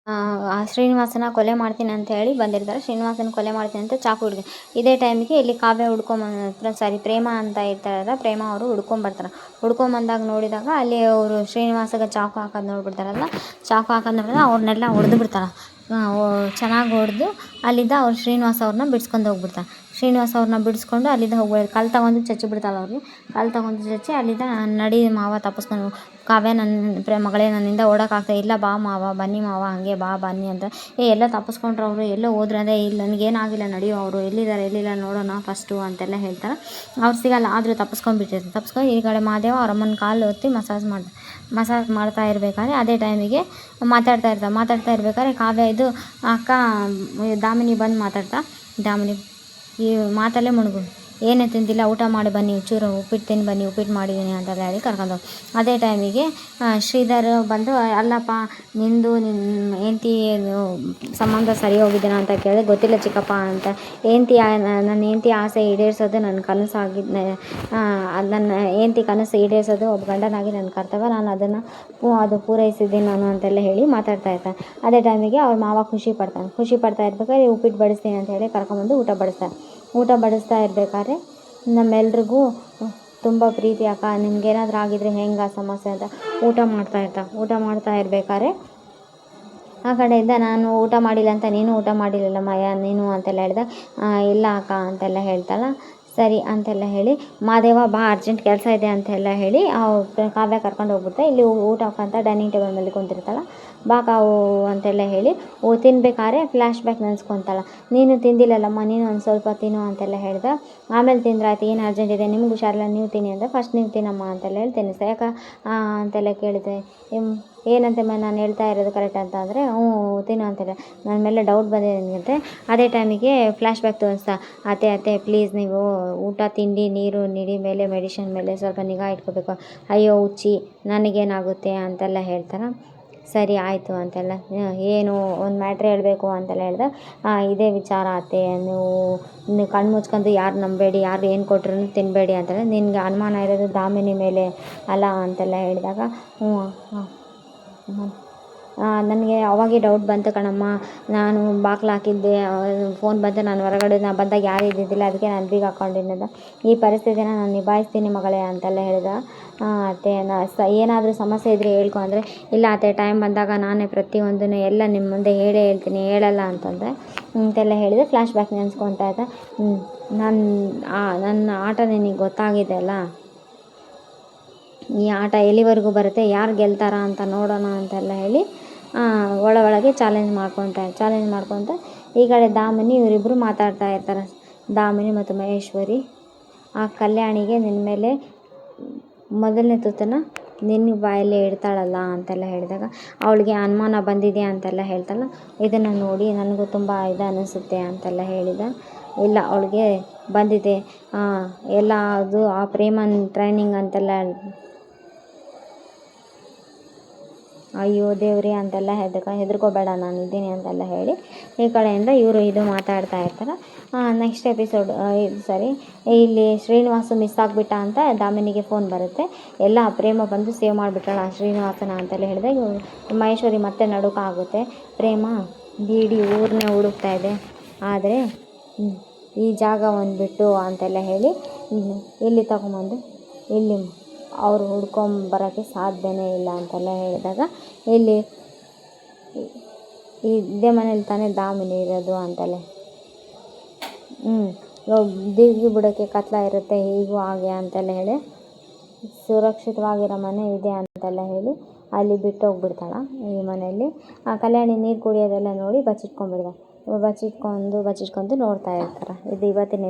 ಆ ಶ್ರೀನಿವಾಸನ ಕೊಲೆ ಮಾಡ್ತೀನಿ ಅಂತ ಹೇಳಿ ಬಂದಿರ್ತಾರೆ. ಶ್ರೀನಿವಾಸನ ಕೊಲೆ ಮಾಡ್ತೀನಿ ಅಂತ ಚಾಕು ಹಿಡ್ಕೊಂಡು ಇದೇ ಟೈಮಿಗೆ ಇಲ್ಲಿ ಕಾವ್ಯ ಪ್ರೇಮ ಅಂತ ಇರ್ತಾರಲ್ಲ, ಪ್ರೇಮ ಅವರು ಹುಡ್ಕೊಂಬಂದಾಗ ನೋಡಿದಾಗ ಅಲ್ಲಿ ಅವರು ಶ್ರೀನಿವಾಸಗೆ ಚಾಕು ಹಾಕೋದು ನೋಡ್ಬಿಡ್ತಾರಲ್ಲ, ಚಾಕು ಹಾಕೋದು ನೋಡಿದ್ರೆ ಅವ್ರನ್ನೆಲ್ಲ ಹೊಡೆದು ಬಿಡ್ತಾರೆ. ಚೆನ್ನಾಗಿ ಹೊಡೆದು ಅಲ್ಲಿಂದ ಅವ್ರು ಶ್ರೀನಿವಾಸ ಅವ್ರನ್ನ ಬಿಡ್ಸ್ಕೊಂಡು ಹೋಗ್ಬಿಡ್ತಾರೆ. ಶ್ರೀನಿವಾಸ ಅವ್ರನ್ನ ಬಿಡಿಸ್ಕೊಂಡು ಅಲ್ಲಿಂದ ಹೋಗ್ಬಿಡೋದು. ಕಲ್ಲು ತಗೊಂಡು ಚಚ್ಚಿ ಬಿಡ್ತಾಳೆ ಅವ್ರಿಗೆ. ಕಲ್ಲು ತಗೊಂಡು ಚಚ್ಚಿ ಅಲ್ಲಿಂದ ನಡಿ ಮಾವ ತಪ್ಪಿಸ್ಕೊಂಡು ಕಾವ್ಯ ನನ್ನ ಮಗಳೇ ನನ್ನಿಂದ ಓಡೋಕ್ಕಾಗ್ತಾ ಇಲ್ಲ, ಬಾ ಮಾವ, ಬನ್ನಿ ಮಾವ, ಹಾಗೆ ಬನ್ನಿ ಅಂತ. ಎಲ್ಲ ತಪ್ಪಿಸ್ಕೊಂಡ್ರು ಅವರು, ಎಲ್ಲೋ ಹೋದ್ರು ಅಂದರೆ ಇಲ್ಲ ನನಗೇನಾಗಿಲ್ಲ ನಡೆಯೋ, ಅವರು ಎಲ್ಲಿಲ್ಲ ನೋಡೋಣ ಫಸ್ಟು ಅಂತೆಲ್ಲ ಹೇಳ್ತಾರೆ. ಅವ್ರು ಸಿಗಲ್ಲ, ಆದರೂ ತಪ್ಪಿಸ್ಕೊಂಡು ಈ ಕಡೆ ಮಹಾದೇವ ಅವ್ರ ಅಮ್ಮನ ಕಾಲು ಒತ್ತಿ ಮಸಾಜ್ ಮಾಡ್ತಾ ಇರಬೇಕಾದ್ರೆ ಅದೇ ಟೈಮಿಗೆ ಮಾತಾಡ್ತಾ ಇರ್ಬೇಕಾದ್ರೆ ಕಾವ್ಯ ಇದು ಅಕ್ಕ ದಾಮಿನಿ ಬಂದು ದಾಮಿನಿ ಈ ಮಾತಲ್ಲೇ ಮುಳುಗು, ಏನೇ ತಿಂದಿಲ್ಲ, ಊಟ ಮಾಡಿ ಬನ್ನಿ, ಚೂರು ಉಪ್ಪಿಟ್ಟು ತಿಂದು ಬನ್ನಿ, ಉಪ್ಪಿಟ್ಟು ಮಾಡಿದ್ದೀನಿ ಅಂತೆಲ್ಲ ಹೇಳಿ ಕರ್ಕೊಂಡು ಅದೇ ಟೈಮಿಗೆ ಶ್ರೀಧರ್ ಬಂದು ಅಲ್ಲಪ್ಪ ನಿಂದು ನಿನ್ನ ಹೆಂಡ್ತಿ ಸಂಬಂಧ ಸರಿ ಹೋಗಿದ್ದೇನೆ ಅಂತ ಕೇಳಿದೆ. ಗೊತ್ತಿಲ್ಲ ಚಿಕ್ಕಪ್ಪ ಅಂತ. ನನ್ನ ಹೆಂಡ್ತಿ ಆಸೆ ಈಡೇರಿಸೋದು ನನ್ನ ಕನಸಾಗಿದ್ದು, ನನ್ನ ಹೆಂಡ್ತಿ ಕನಸು ಈಡೇರಿಸೋದು ಒಬ್ಬ ಗಂಡನಾಗಿ ನನ್ನ ಕರ್ತವ್ಯ, ನಾನು ಅದು ಪೂರೈಸಿದ್ದೀನಿ ನಾನು ಅಂತೆಲ್ಲ ಹೇಳಿ ಮಾತಾಡ್ತಾ ಇರ್ತಾನೆ. ಅದೇ ಟೈಮಿಗೆ ಅವ್ರ ಮಾವ ಖುಷಿ ಪಡ್ತಾ ಇರ್ಬೇಕಾದ್ರೆ ಉಪ್ಪಿಟ್ಟು ಬಡಿಸ್ತೀನಿ ಅಂತ ಹೇಳಿ ಕರ್ಕೊಂಬಂದು ಊಟ ಬಡಿಸ್ತಾ ಇರಬೇಕಾದ್ರೆ ನಮ್ಮೆಲ್ರಿಗೂ ತುಂಬ ಪ್ರೀತಿ ಅಕ್ಕ, ನಿಮ್ಗೇನಾದರೂ ಆಗಿದ್ರೆ ಹೆಂಗೆ ಸಮಸ್ಯೆ ಅಂತ ಊಟ ಮಾಡ್ತಾ ಇರಬೇಕಾದ್ರೆ ಆ ಕಡೆಯಿಂದ ನಾನು ಊಟ ಮಾಡಿಲ್ಲ ಅಂತ, ನೀನು ಊಟ ಮಾಡಿರಲಿಲ್ಲ ಮಾಯ ನೀನು ಅಂತೆಲ್ಲ ಹೇಳಿದೆ. ಇಲ್ಲ ಅಕ್ಕ ಅಂತೆಲ್ಲ ಹೇಳ್ತಾಳೆ. ಸರಿ ಅಂತೆಲ್ಲ ಹೇಳಿ ಮಹಾದೇವ ಬಾ ಅರ್ಜೆಂಟ್ ಕೆಲಸ ಇದೆ ಅಂತೆಲ್ಲ ಹೇಳಿ ಕಾವ್ಯ ಕರ್ಕೊಂಡು ಹೋಗ್ಬಿಡ್ತಾರೆ. ಇಲ್ಲಿ ಊಟಕ್ಕಂತ ಡೈನಿಂಗ್ ಟೇಬಲ್ ಮೇಲೆ ಕುಂತಿರ್ತಾಳೆ. ಬಾ ಕಾವು ಅಂತೆಲ್ಲ ಹೇಳಿ ತಿನ್ಬೇಕಾದ್ರೆ ಫ್ಲ್ಯಾಶ್ ಬ್ಯಾಕ್ ನೆನೆಸ್ಕೊತಾಳೆ. ನೀನು ತಿಂದಿಲ್ಲಲ್ಲಮ್ಮ, ನೀನು ಒಂದು ಸ್ವಲ್ಪ ತಿನ್ನು ಅಂತೆಲ್ಲ ಹೇಳ್ದೆ. ಆಮೇಲೆ ತಿಂದ್ರಾಯ್ತು, ಏನು ಅರ್ಜೆಂಟ್ ಇದೆ, ನಿಮ್ಗೆ ಹುಷಾರಿಲ್ಲ, ನೀವು ತಿನ್ನಿ ಅಂದರೆ ಫಸ್ಟ್ ನೀವು ತಿನ್ನಮ್ಮ ಅಂತೆಲ್ಲ ಹೇಳಿ ತಿನ್ನಿಸ್ದೆ. ಯಾಕೆ ಅಂತೆಲ್ಲ ಕೇಳಿದೆ. ಏನಂತೆ ನಾನು ಹೇಳ್ತಾ ಇರೋದು ಕರೆಕ್ಟ್ ಅಂತ ಅಂದರೆ ತಿನ್ನು ಅಂತೆಲ್ಲ ನನ್ನ ಮೇಲೆ ಡೌಟ್ ಬಂದಿದೆ ನಿನಗಂತೆ. ಅದೇ ಟೈಮಿಗೆ ಫ್ಲ್ಯಾಶ್ ಬ್ಯಾಕ್ ತೋರಿಸ್ತಾ, ಅತ್ತೆ ಪ್ಲೀಸ್ ನೀವು ಊಟ ತಿಂಡಿ ನೀರು ನಿಡಿ ಮೇಲೆ ಮೆಡಿಷನ್ ಮೇಲೆ ಸ್ವಲ್ಪ ನಿಗಾ ಇಟ್ಕೋಬೇಕು. ಅಯ್ಯೋ ಹುಚ್ಚಿ ನನಗೇನಾಗುತ್ತೆ ಅಂತೆಲ್ಲ ಹೇಳ್ತಾರೆ. ಸರಿ ಆಯಿತು ಅಂತೆಲ್ಲ, ಏನು ಒಂದು ಮ್ಯಾಟ್ರ್ ಹೇಳಬೇಕು ಅಂತೆಲ್ಲ ಹೇಳ್ದೆ. ಇದೇ ವಿಚಾರ ಅತ್ತೆ, ನೀವು ಕಣ್ಣು ಮುಚ್ಕೊಂಡು ಯಾರು ನಂಬೇಡಿ, ಯಾರು ಏನು ಕೊಟ್ಟರು ತಿನ್ನಬೇಡಿ ಅಂತೆಲ್ಲ, ನಿನಗೆ ಅನುಮಾನ ಇರೋದು ದಾಮಿನಿ ಮೇಲೆ ಅಲ್ಲ ಅಂತೆಲ್ಲ ಹೇಳಿದಾಗ ನನಗೆ ಅವಾಗೇ ಡೌಟ್ ಬಂತು ಕಣಮ್ಮ, ನಾನು ಬಾಗ್ಲು ಹಾಕಿದ್ದೆ, ಫೋನ್ ಬಂತು, ನಾನು ಹೊರಗಡೆ ಬಂದಾಗ ಯಾರೂ ಇದ್ದಿದ್ದಿಲ್ಲ, ಅದಕ್ಕೆ ನಾನು ಬೀಗ ಹಾಕ್ಕೊಂಡಿದ್ದೆ, ಈ ಪರಿಸ್ಥಿತಿನ ನಾನು ನಿಭಾಯಿಸ್ತೀನಿ ಮಗಳೇ ಅಂತೆಲ್ಲ ಹೇಳಿದೆ. ಅತ್ತೆ ಏನಾದರೂ ಸಮಸ್ಯೆ ಇದ್ದರೆ ಹೇಳ್ಕೊ ಅಂದರೆ, ಇಲ್ಲ ಅತ್ತೆ ಟೈಮ್ ಬಂದಾಗ ನಾನೇ ಪ್ರತಿಯೊಂದನ್ನು ಎಲ್ಲ ನಿಮ್ಮ ಮುಂದೆ ಹೇಳ್ತೀನಿ, ಹೇಳಲ್ಲ ಅಂತಂದರೆ ಅಂತೆಲ್ಲ ಹೇಳಿದೆ. ಫ್ಲ್ಯಾಶ್ ಬ್ಯಾಕ್ ನೆನೆಸ್ಕೊತಾ ಇದ್ದೆ. ನನ್ನ ಆಟ ನಿನಗೆ ಗೊತ್ತಾಗಿದೆ ಅಲ್ಲ, ಈ ಆಟ ಎಲ್ಲಿವರೆಗೂ ಬರುತ್ತೆ, ಯಾರು ಗೆಲ್ತಾರ ಅಂತ ನೋಡೋಣ ಅಂತೆಲ್ಲ ಹೇಳಿ ಒಳಗೆ ಚಾಲೆಂಜ್ ಮಾಡ್ಕೊತ ಈ ಕಡೆ ದಾಮಿನಿ ಇವರಿಬ್ಬರು ಮಾತಾಡ್ತಾ ಇರ್ತಾರೆ. ದಾಮಿನಿ ಮತ್ತು ಮಹೇಶ್ವರಿ, ಆ ಕಲ್ಯಾಣಿಗೆ ನಿನ್ನ ಮೇಲೆ ಮೊದಲನೇ ತುತ್ತನ್ನು ನಿನ್ನ ಬಾಯಲ್ಲೇ ಇಡ್ತಾಳಲ್ಲ ಅಂತೆಲ್ಲ ಹೇಳಿದಾಗ ಅವಳಿಗೆ ಅನುಮಾನ ಬಂದಿದೆ ಅಂತೆಲ್ಲ ಹೇಳ್ತಾಳೆ. ಇದನ್ನು ನೋಡಿ ನನಗೂ ತುಂಬ ಅನ್ನಿಸುತ್ತೆ ಅಂತೆಲ್ಲ ಹೇಳಿದ. ಇಲ್ಲ ಅವಳಿಗೆ ಬಂದಿದೆ ಎಲ್ಲ ಅದು ಆ ಪ್ರೇಮನ್ ಟ್ರೈನಿಂಗ್ ಅಂತೆಲ್ಲ, ಅಯ್ಯೋ ದೇವ್ರಿ ಅಂತೆಲ್ಲ ಹೆದರ್ಕೋಬೇಡ ನಾನು ಇದ್ದೀನಿ ಅಂತೆಲ್ಲ ಹೇಳಿ ಈ ಕಡೆಯಿಂದ ಇವರು ಇದು ಮಾತಾಡ್ತಾ ಇರ್ತಾರೆ. ನೆಕ್ಸ್ಟ್ ಎಪಿಸೋಡ್ ಇಲ್ಲಿ ಶ್ರೀನಿವಾಸ ಮಿಸ್ ಆಗಿಬಿಟ್ಟ ಅಂತ ದಾಮಿನಿಗೆ ಫೋನ್ ಬರುತ್ತೆ. ಎಲ್ಲ ಪ್ರೇಮ ಬಂದು ಸೇವ್ ಮಾಡಿಬಿಟ್ಟಾಳ ಆ ಶ್ರೀನಿವಾಸನ ಅಂತೆಲ್ಲ ಹೇಳಿದೆ. ಮಹೇಶ್ವರಿ ಮತ್ತೆ ನಡುಕ ಆಗುತ್ತೆ. ಪ್ರೇಮ ಇಡೀ ಊರನ್ನೇ ಹುಡುಕ್ತಾ ಇದೆ, ಆದರೆ ಈ ಜಾಗ ಒಂದು ಬಿಟ್ಟು ಅಂತೆಲ್ಲ ಹೇಳಿ ಇಲ್ಲಿ ತಗೊಂಬಂದು ಇಲ್ಲಿ ಅವರು ಹುಡ್ಕೊಂಬರೋಕ್ಕೆ ಸಾಧ್ಯನೇ ಇಲ್ಲ ಅಂತೆಲ್ಲ ಹೇಳಿದಾಗ, ಇಲ್ಲಿ ಇದೇ ಮನೇಲಿ ತಾನೇ ದಾಮಿನಿ ಇರೋದು ಅಂತೆಲ್ಲ, ದಿವ್ಗೆ ಬಿಡೋಕ್ಕೆ ಕತ್ಲ ಇರುತ್ತೆ ಹೀಗೂ ಹಾಗೆ ಅಂತೆಲ್ಲ ಹೇಳಿ ಸುರಕ್ಷಿತವಾಗಿರೋ ಮನೆ ಇದೆ ಅಂತೆಲ್ಲ ಹೇಳಿ ಅಲ್ಲಿ ಬಿಟ್ಟು ಹೋಗ್ಬಿಡ್ತಾಳೆ. ಈ ಮನೆಯಲ್ಲಿ ಕಲ್ಯಾಣಿ ನೀರು ಕುಡಿಯೋದೆಲ್ಲ ನೋಡಿ ಬಚ್ಚಿಟ್ಕೊಂಡು ನೋಡ್ತಾ ಇರ್ತಾರೆ. ಇದು ಇವತ್ತಿನ